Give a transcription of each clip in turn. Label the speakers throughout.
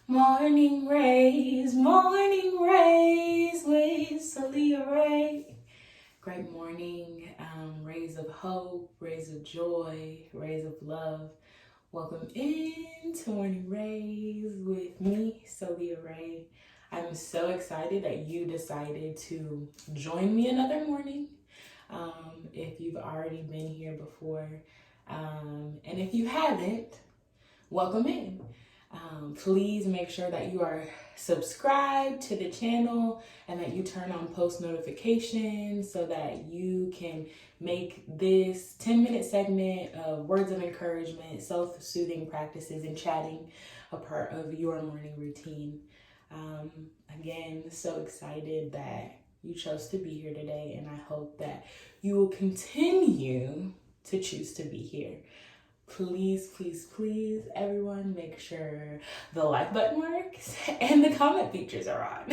Speaker 1: Morning rays with Soulliaa Rae. Great morning, rays of hope, rays of joy, rays of love. Welcome into Morning Rays with me, Soulliaa Rae. I'm so excited that you decided to join me another morning. If you've already been here before, and if you haven't, welcome in. Please make sure that you are subscribed to the channel and that you turn on post notifications so that you can make this 10-minute segment of words of encouragement, self-soothing practices, and chatting a part of your morning routine. Again, so excited that you chose to be here today, and I hope that you will continue to choose to be here. Please, everyone, make sure the like button works and the comment features are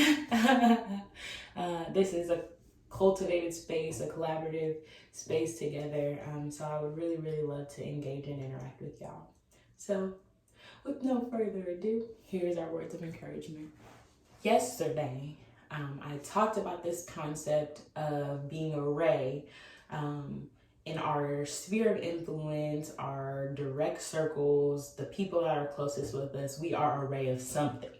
Speaker 1: on. This is a cultivated space, a collaborative space together. So I would really love to engage and interact with y'all. So with no further ado, here's our words of encouragement. Yesterday, I talked about this concept of being a ray, in our sphere of influence, our direct circles, the people that are closest with us. We are a ray of something.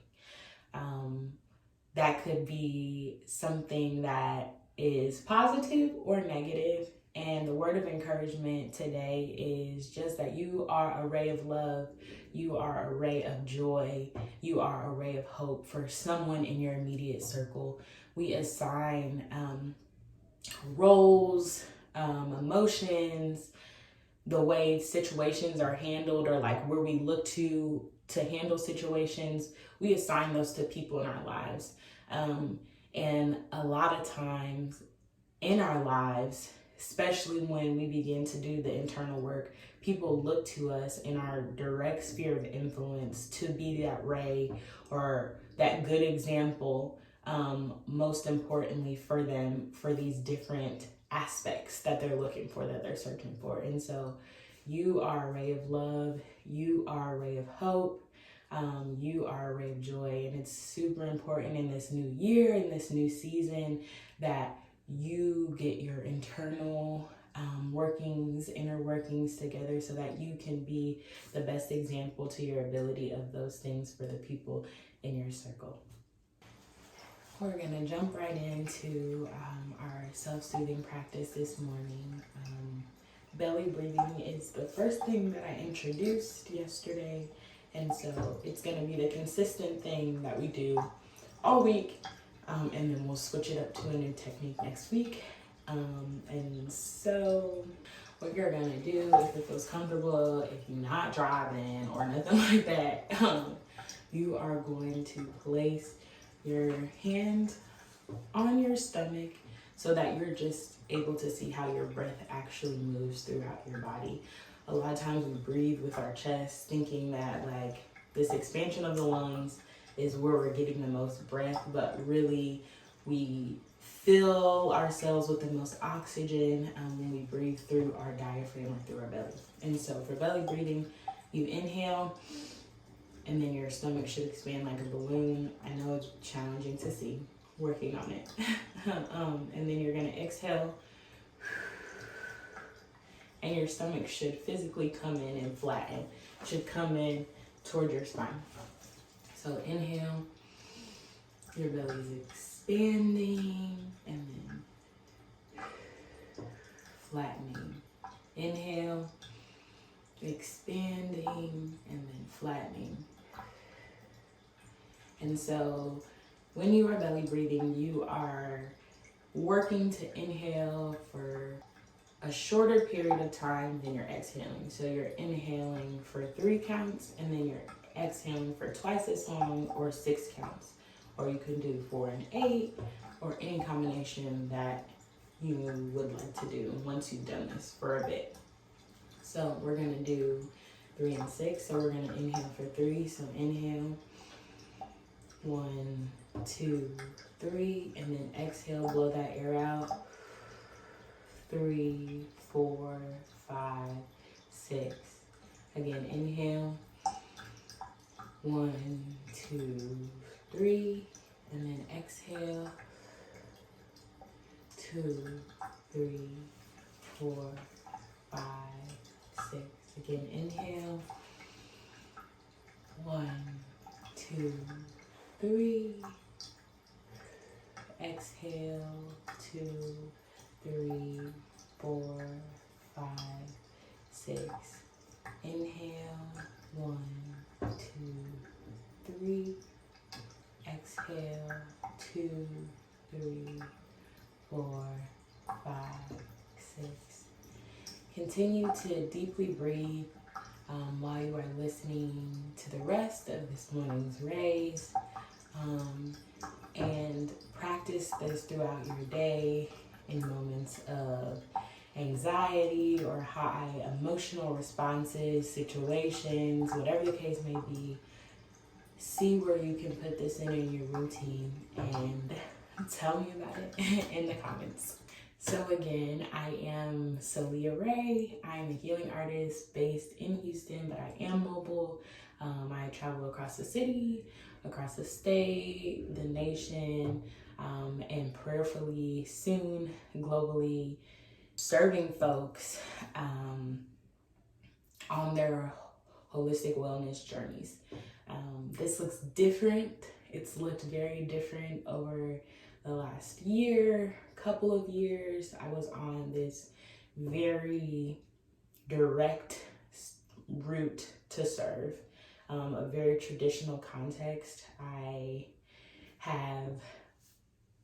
Speaker 1: That could be something that is positive or negative. And the word of encouragement today is just that you are a ray of love. You are a ray of joy. You are a ray of hope for someone in your immediate circle. We assign roles, emotions, the way situations are handled, or like where we look to handle situations, we assign those to people in our lives. And a lot of times in our lives, especially when we begin to do the internal work, people look to us in our direct sphere of influence to be that ray or that good example, most importantly for them, for these different aspects that they're looking for, that they're searching for. And so you are a ray of love, you are a ray of hope, you are a ray of joy. And it's super important in this new year, in this new season, that you get your internal inner workings together so that you can be the best example to your ability of those things for the people in your circle. We're going to jump right into our self-soothing practice this morning. Belly breathing is the first thing that I introduced yesterday, and so it's going to be the consistent thing that we do all week, and then we'll switch it up to a new technique next week. And so what you're going to do, if it feels comfortable, if you're not driving or nothing like that, you are going to place your hand on your stomach so that you're just able to see how your breath actually moves throughout your body. A lot of times we breathe with our chest, thinking that like this expansion of the lungs is where we're getting the most breath, but really we fill ourselves with the most oxygen when we breathe through our diaphragm or through our belly. And so for belly breathing, you inhale, and then your stomach should expand like a balloon. I know it's challenging to see, working on it. And then you're gonna exhale, and your stomach should physically come in and flatten, should come in toward your spine. So inhale, your belly's expanding, and then flattening. Inhale, expanding, and then flattening. And so when you are belly breathing, you are working to inhale for a shorter period of time than you're exhaling. So you're inhaling for 3 counts, and then you're exhaling for twice as long, or 6 counts. Or you can do 4 and 8, or any combination that you would like to do once you've done this for a bit. So we're gonna do 3 and 6. So we're gonna inhale for 3. So inhale, 1, 2, 3, and then exhale, blow that air out. 3, 4, 5, 6. Again, inhale. 1, 2, 3, and then exhale. 2, 3, 4, 5, 6. Again, inhale. 1, 2, 3. Exhale. 2, 3, 4, 5, 6. Inhale. 1, 2, 3. Exhale. 2, 3, 4, 5, 6. Continue to deeply breathe while you are listening to the rest of this morning's Raez, and practice this throughout your day in moments of anxiety or high emotional responses, situations, whatever the case may be. See where you can put this in your routine and tell me about it in the comments. So again, I am Soulliaa Rae. I'm a healing artist based in Houston, but I am mobile. I travel across the city, across the state, the nation, and prayerfully soon globally serving folks on their holistic wellness journeys. This looks different. It's looked very different over the last couple of years. I was on this very direct route to serve, a very traditional context. I have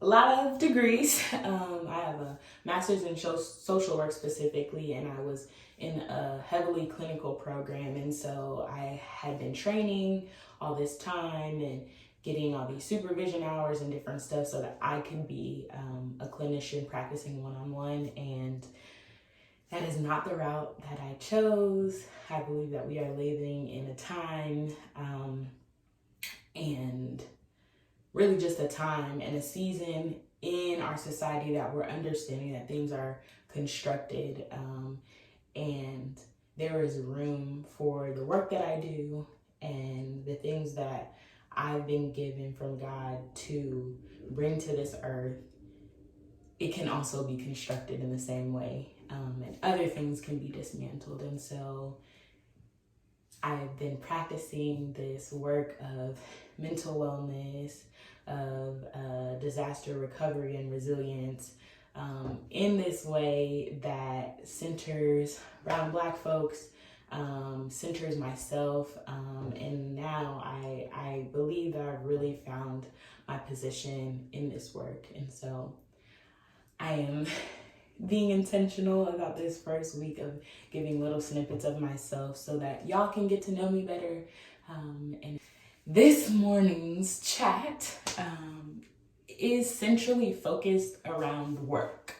Speaker 1: a lot of degrees. I have a master's in social work specifically, and I was in a heavily clinical program. And so I had been training all this time and getting all these supervision hours and different stuff so that I could be a clinician practicing one-on-one. And that is not the route that I chose. I believe that we are living in a time and really just a time and a season in our society that we're understanding that things are constructed, and there is room for the work that I do and the things that I've been given from God to bring to this earth. It can also be constructed in the same way, and other things can be dismantled. And so I've been practicing this work of mental wellness, of disaster recovery and resilience, in this way that centers Brown Black folks, centers myself, and now I believe that I've really found my position in this work. And so I am being intentional about this first week of giving little snippets of myself so that y'all can get to know me better. And this morning's chat is centrally focused around work.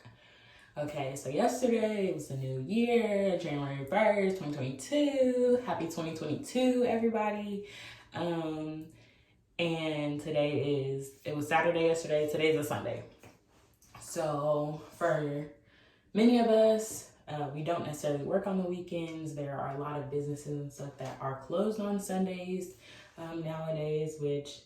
Speaker 1: Okay, so yesterday it was a new year, January 1st, 2022. Happy 2022, everybody. And it was Saturday yesterday, today's a Sunday. So for many of us, we don't necessarily work on the weekends. There are a lot of businesses and stuff that are closed on Sundays nowadays, which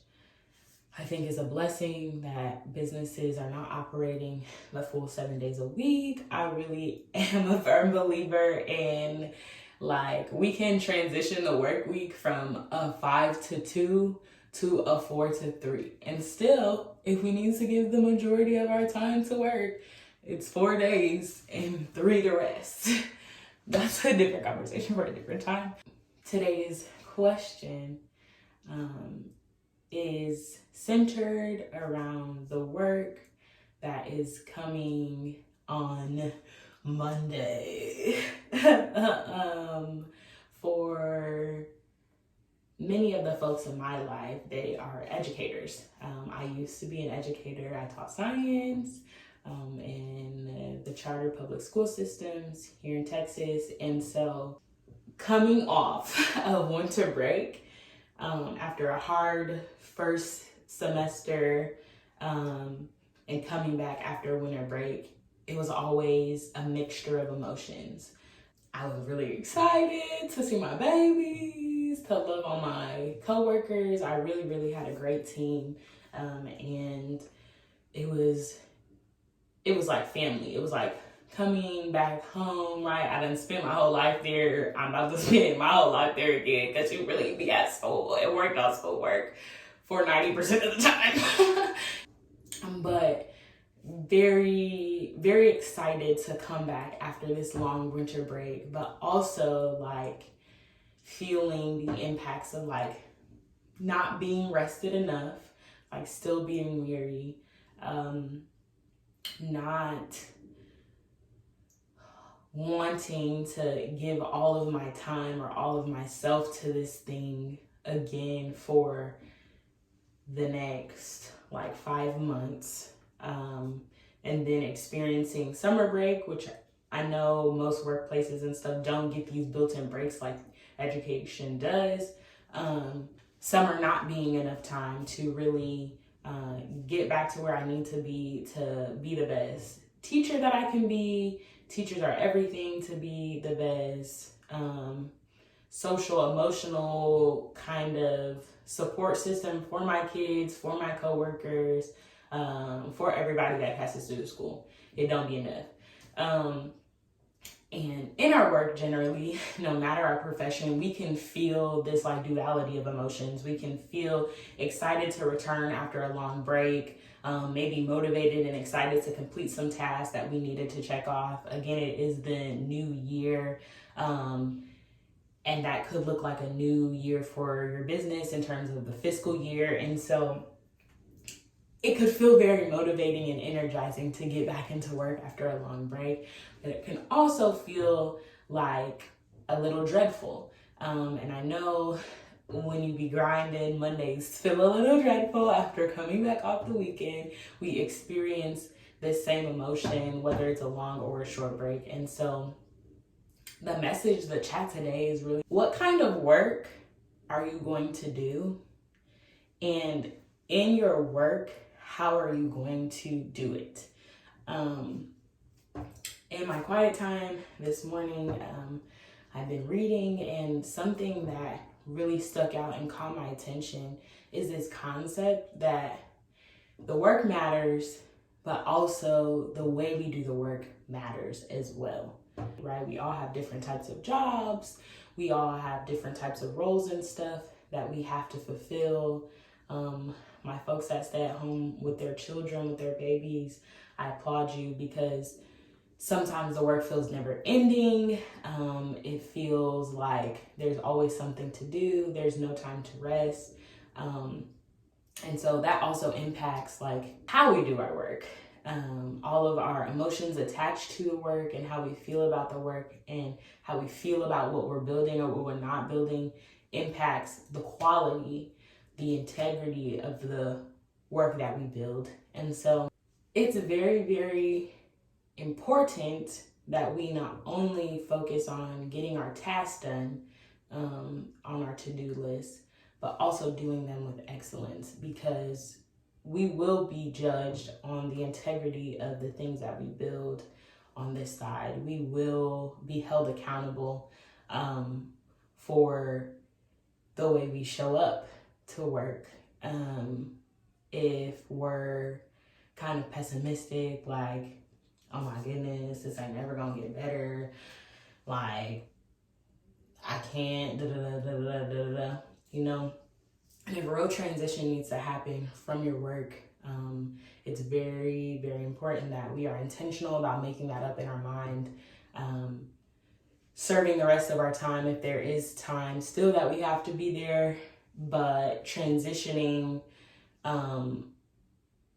Speaker 1: I think is a blessing that businesses are not operating the full 7 days a week. I really am a firm believer in, like, we can transition the work week from a 5 to 2 to a 4 to 3. And still, if we need to give the majority of our time to work, it's 4 days and 3 to rest. That's a different conversation for a different time. Today's question is centered around the work that is coming on Monday. For many of the folks in my life, they are educators. I used to be an educator. I taught science in the charter public school systems here in Texas. And so coming off of winter break, after a hard first semester, and coming back after winter break, it was always a mixture of emotions. I was really excited to see my babies, to love on my coworkers. I really had a great team, and it was like family. It was like coming back home, right? I done spent my whole life there. I'm about to spend my whole life there again, because you really be at school and worked on schoolwork for 90% of the time. But very excited to come back after this long winter break, but also like feeling the impacts of like not being rested enough, like still being weary, not wanting to give all of my time or all of myself to this thing again for the next like 5 months. And then experiencing summer break, which I know most workplaces and stuff don't get these built-in breaks like education does. Summer not being enough time to really get back to where I need to be the best teacher that I can be. Teachers are everything to be the best social, emotional kind of support system for my kids, for my coworkers, for everybody that passes through the school. It don't be enough. And in our work generally, no matter our profession, we can feel this like duality of emotions. We can feel excited to return after a long break, maybe motivated and excited to complete some tasks that we needed to check off. Again, it is the new year. And that could look like a new year for your business in terms of the fiscal year. And so it could feel very motivating and energizing to get back into work after a long break, but it can also feel like a little dreadful. And I know when you be grinding, Mondays feel a little dreadful after coming back off the weekend. We experience this same emotion, whether it's a long or a short break. And so the message, the chat today is really, what kind of work are you going to do? And in your work, how are you going to do it? In my quiet time this morning, I've been reading, and something that really stuck out and caught my attention is this concept that the work matters, but also the way we do the work matters as well, right? We all have different types of jobs. We all have different types of roles and stuff that we have to fulfill. My folks that stay at home with their children, with their babies, I applaud you, because sometimes the work feels never ending. It feels like there's always something to do. There's no time to rest. And so that also impacts like how we do our work. All of our emotions attached to the work and how we feel about the work and how we feel about what we're building or what we're not building impacts the quality, the integrity of the work that we build. And so it's very important that we not only focus on getting our tasks done on our to-do list, but also doing them with excellence, because we will be judged on the integrity of the things that we build on this side. We will be held accountable for the way we show up to work. If we're kind of pessimistic, like, oh my goodness, this ain't never gonna get better, like, I can't, you know. And if a real transition needs to happen from your work, it's very important that we are intentional about making that up in our mind, serving the rest of our time if there is time still that we have to be there, but transitioning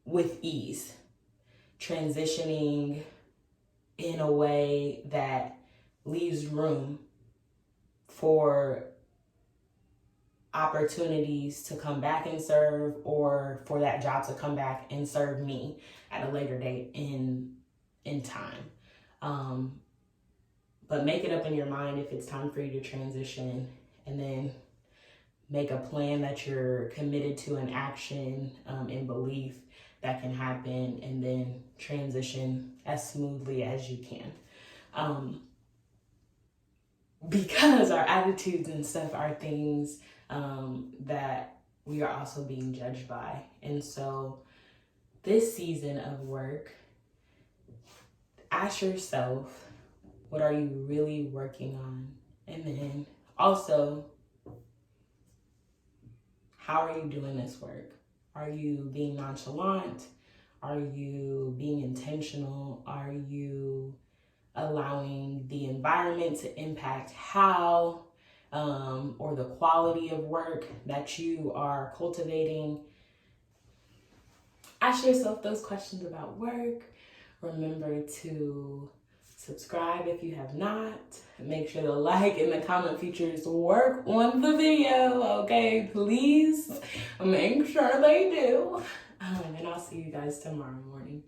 Speaker 1: with ease, transitioning in a way that leaves room for opportunities to come back and serve, or for that job to come back and serve me at a later date in time. But make it up in your mind if it's time for you to transition, and then make a plan that you're committed to, an action and belief that can happen, and then transition as smoothly as you can. because our attitudes and stuff are things that we are also being judged by. And so this season of work, ask yourself, what are you really working on? And then also, how are you doing this work? Are you being nonchalant? Are you being intentional? Are you allowing the environment to impact how or the quality of work that you are cultivating? Ask yourself those questions about work. Remember to subscribe if you have not. Make sure the like and the comment features work on the video, okay? Please make sure they do. And I'll see you guys tomorrow morning.